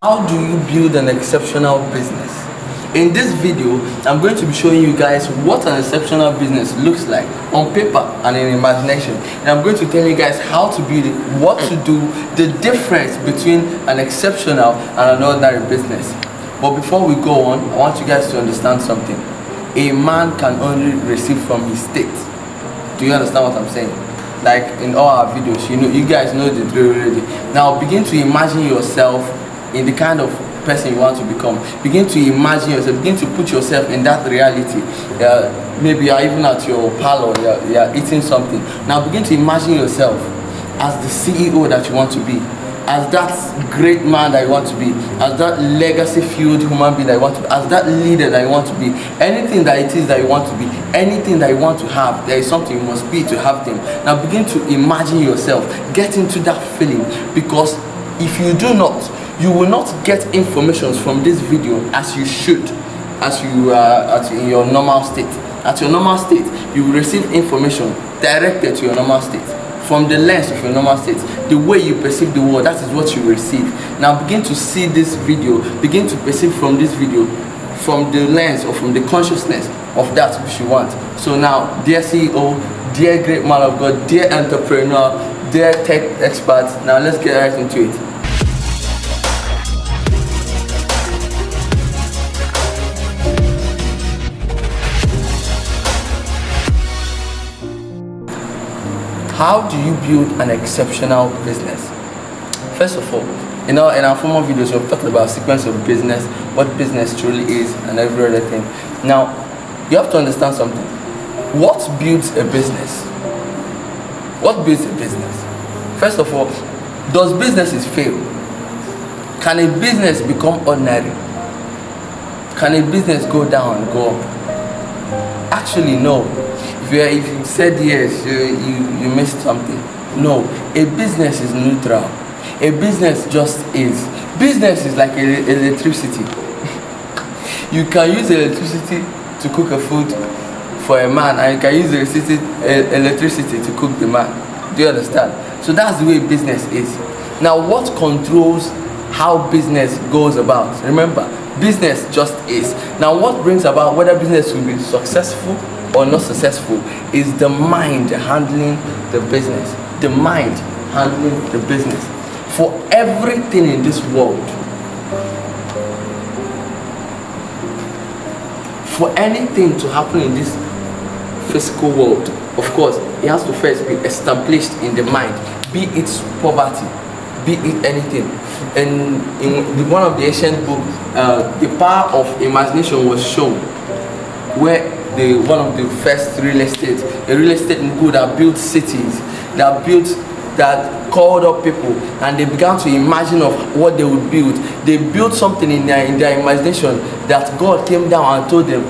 How do you build an exceptional business? In this video, I'm going to be showing you guys what an exceptional business looks like on paper and in imagination. And I'm going to tell you guys how to build it, what to do, the difference between an exceptional and an ordinary business. But before we go on, I want you guys to understand something. A man can only receive from his state. Do you understand what I'm saying? Like in all our videos, you guys know the drill already. Now begin to imagine yourself in the kind of person you want to become. Begin to imagine yourself, begin to put yourself in that reality. Maybe you're even at your parlor, you're eating something. Now begin to imagine yourself as the CEO that you want to be, as that great man that you want to be, as that legacy filled human being that you want to be, as that leader that you want to be. Anything that it is that you want to be, anything that you want to have, there is something you must be to have them. Now begin to imagine yourself, get into that feeling, because if you do not, you will not get information from this video as you should, as you are in your normal state. At your normal state, you will receive information directed to your normal state from the lens of your normal state. The way you perceive the world, that is what you receive. Now begin to see this video, begin to perceive from this video from the lens or from the consciousness of that which you want. So now, dear CEO, dear great man of God, dear entrepreneur, dear tech expert, now let's get right into it. How do you build an exceptional business? First of all, in our former videos, we've talked about sequence of business, what business truly is, and every other thing. Now, you have to understand something. What builds a business? What builds a business? First of all, does businesses fail? Can a business become ordinary? Can a business go down and go up? Actually, no. If you said yes, you missed something. No, a business is neutral. A business just is. Business is like electricity. You can use electricity to cook a food for a man, and you can use electricity to cook the man. Do you understand? So that's the way business is. Now, what controls how business goes about? Remember, business just is. Now, what brings about whether business will be successful or not successful is the mind handling the business. The mind handling the business. For everything in this world, for anything to happen in this physical world, of course, it has to first be established in the mind, be it poverty, be it anything. And in one of the ancient books, the power of imagination was shown, where one of the first real estate mogul that built cities, that called up people, and they began to imagine of what they would build. They built something in their imagination that God came down and told them,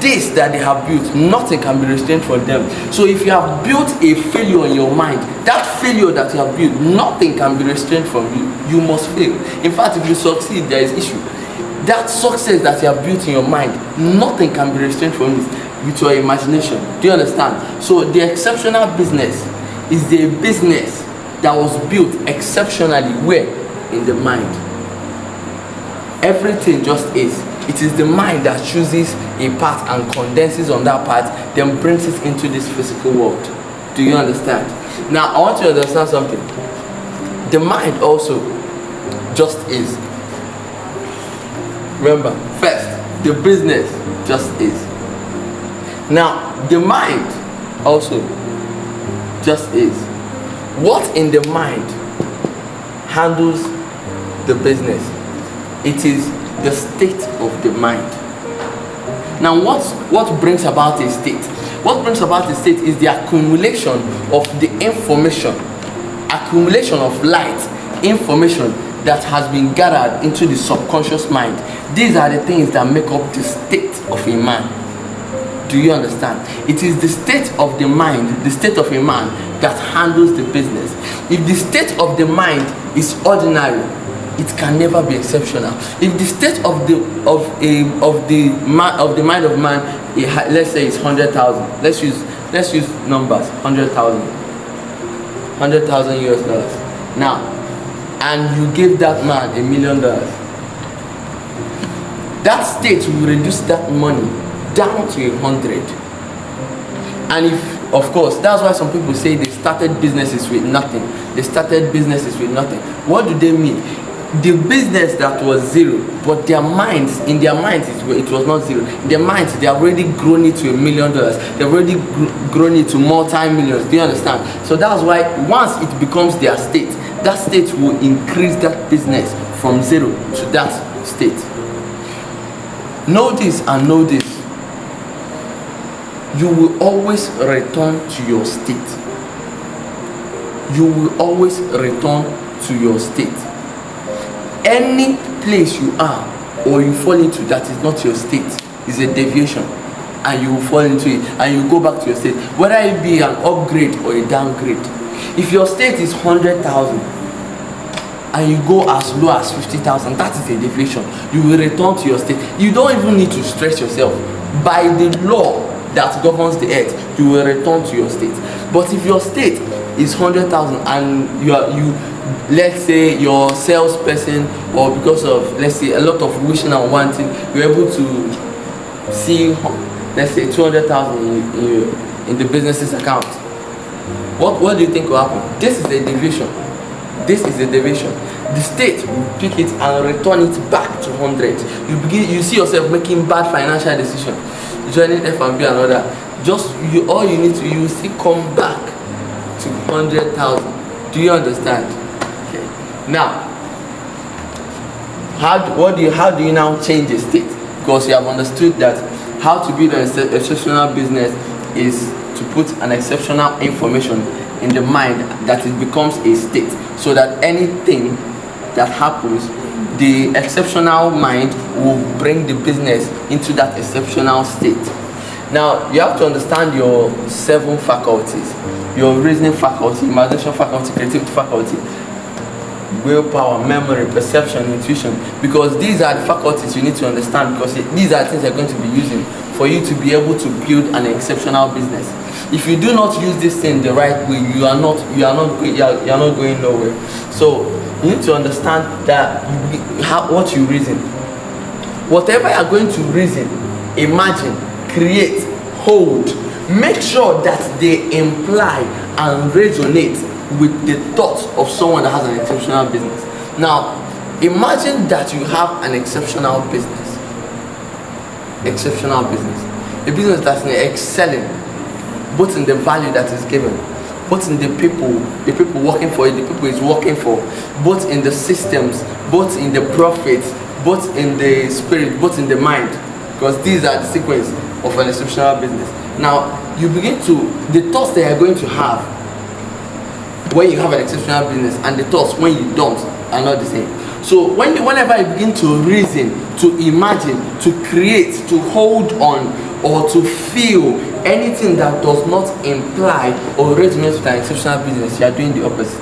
this that they have built, nothing can be restrained from them. So if you have built a failure in your mind, that failure that you have built, nothing can be restrained from you. You must fail. In fact, if you succeed, there is issue. That success that you have built in your mind, nothing can be restrained from it with your imagination. Do you understand? So the exceptional business is the business that was built exceptionally where? In the mind. Everything just is. It is the mind that chooses a path and condenses on that path, then brings it into this physical world. Do you understand? Now I want you to understand something. The mind also just is. Remember, first, the business just is. Now, the mind also just is. What in the mind handles the business? It is the state of the mind. Now, what brings about a state? What brings about a state is the accumulation of the information, accumulation of light, information that has been gathered into the subconscious mind. These are the things that make up the state of a man. Do you understand? It is the state of the mind, the state of a man, that handles the business. If the state of the mind is ordinary, it can never be exceptional. If the state of the mind of man, let's say it's 100,000. Let's use numbers. 100,000 US dollars. Now, and you give that man $1,000,000, that state will reduce that money down to 100. And if, of course, that's why some people say they started businesses with nothing. They started businesses with nothing. What do they mean? The business that was zero, but in their minds it was not zero. In their minds, they have already grown it to $1,000,000. They've already grown it to multi-millions. Do you understand? So that's why once it becomes their state, that state will increase that business from zero to that state. Know this and know this. You will always return to your state. You will always return to your state. Any place you are or you fall into that is not your state is a deviation, and you will fall into it and you go back to your state, whether it be an upgrade or a downgrade. If your state is 100,000 and you go as low as 50,000, that is a deviation. You will return to your state. You don't even need to stress yourself. By the law that governs the earth, you will return to your state. But if your state is 100,000 and you let's say your salesperson, or because of, let's say, a lot of wishing and wanting, you're able to see, let's say, 200,000 in the business's account. What do you think will happen? This is a deviation. This is a deviation. The state will pick it and return it back to 100. You see yourself making bad financial decisions, joining F&B and all that. All you need to, you will still come back to 100,000. Do you understand? Okay. Now, how do you now change the state? Because you have understood that how to build an exceptional business is to put an exceptional information in the mind that it becomes a state, so that anything that happens, the exceptional mind will bring the business into that exceptional state. Now, you have to understand your 7 faculties: your reasoning faculty, imagination faculty, creativity faculty, willpower, memory, perception, intuition, because these are the faculties you need to understand, because these are things you're going to be using for you to be able to build an exceptional business. If you do not use this thing the right way, you are not going nowhere. So you need to understand that what you reason, whatever you are going to reason, imagine, create, hold, make sure that they imply and resonate with the thoughts of someone that has an exceptional business. Now, imagine that you have an exceptional business. Exceptional business. A business that's excelling, both in the value that is given, both in the people working for it, the people it's working for, both in the systems, both in the profits, both in the spirit, both in the mind, because these are the sequence of an exceptional business. Now, you begin to, the thoughts that you're going to have when you have an exceptional business and the thoughts when you don't are not the same. So whenever you begin to reason, to imagine, to create, to hold on, or to feel anything that does not imply or resonate with an exceptional business, you are doing the opposite.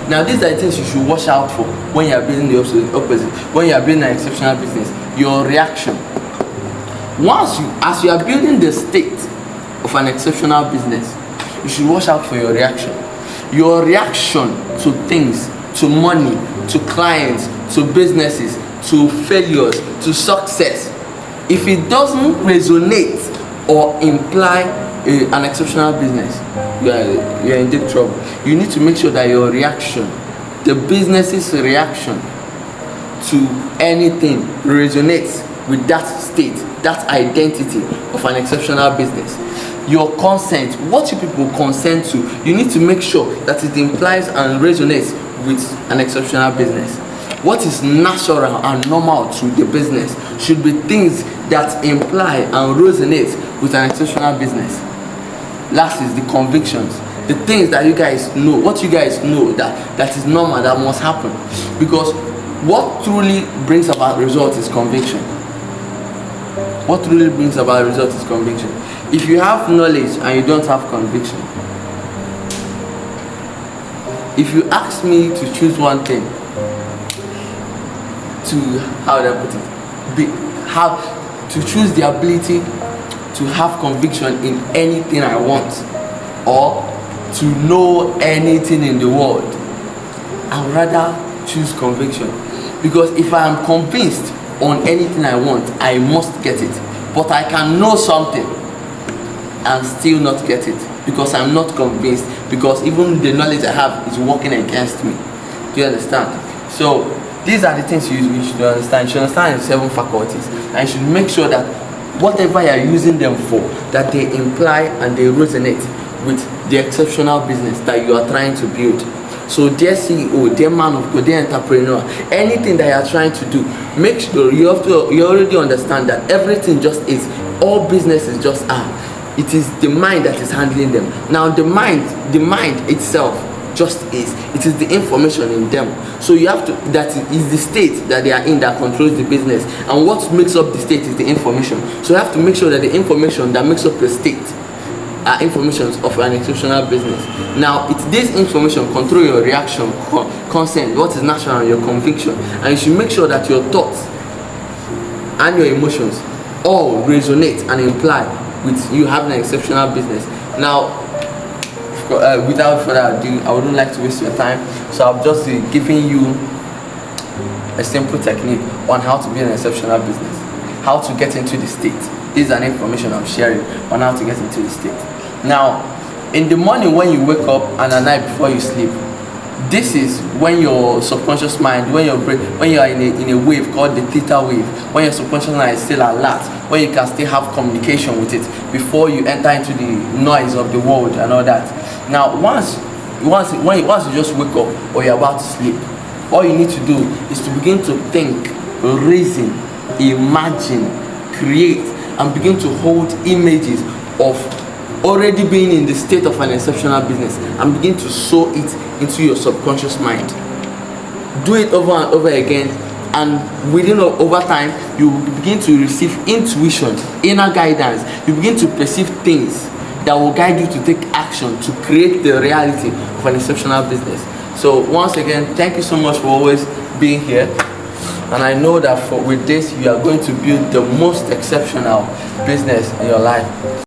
Now, these are the things you should watch out for when you are building the opposite. When you are building an exceptional business, your reaction. As you are building the state of an exceptional business, you should watch out for your reaction. Your reaction to things, to money, to clients, to businesses, to failures, to success. If it doesn't resonate or imply an exceptional business, you are in deep trouble. You need to make sure that your reaction, the business's reaction to anything, resonates with that state, that identity of an exceptional business. Your consent, what you people consent to, you need to make sure that it implies and resonates with an exceptional business. What is natural and normal to the business should be things that imply and resonate with an exceptional business. Last is the convictions, the things that you guys know, what you guys know that is normal, that must happen. Because what truly brings about results is conviction. What truly brings about results is conviction. If you have knowledge and you don't have conviction, if you ask me to choose one thing, to, how do I put it, to choose the ability to have conviction in anything I want, or to know anything in the world, I would rather choose conviction, because if I am convinced on anything I want, I must get it. But I can know something and still not get it because I'm not convinced, because even the knowledge I have is working against me. Do you understand? So these are the things you should understand. You should understand the 7 faculties, and you should make sure that whatever you are using them for, that they imply and they resonate with the exceptional business that you are trying to build. So dear CEO, dear man of God, dear entrepreneur, anything that you are trying to do, make sure you already understand that everything just is, all businesses just are. It is the mind that is handling them. Now the mind itself just is. It is the information in them. So you have to, that is the state that they are in that controls the business. And what makes up the state is the information. So you have to make sure that the information that makes up the state are information of an exceptional business. Now it's this information control your reaction, consent, what is natural, and your conviction. And you should make sure that your thoughts and your emotions all resonate and imply with you having an exceptional business. Now without further ado, I wouldn't like to waste your time, so I'll just be giving you a simple technique on how to build an exceptional business, how to get into the state. This is an information I'm sharing on how to get into the state. Now in the morning when you wake up and at night before you sleep, this is when your subconscious mind, when your brain, when you are in a wave called the theta wave, when your subconscious mind is still alert, when you can still have communication with it before you enter into the noise of the world and all that. Now once you just wake up or you're about to sleep, all you need to do is to begin to think, reason, imagine, create, and begin to hold images of already being in the state of an exceptional business, and begin to sow it into your subconscious mind. Do it over and over again, and within over time you begin to receive intuition, inner guidance. You begin to perceive things that will guide you to take action to create the reality of an exceptional business. So once again, thank you so much for always being here, and I know that with this you are going to build the most exceptional business in your life.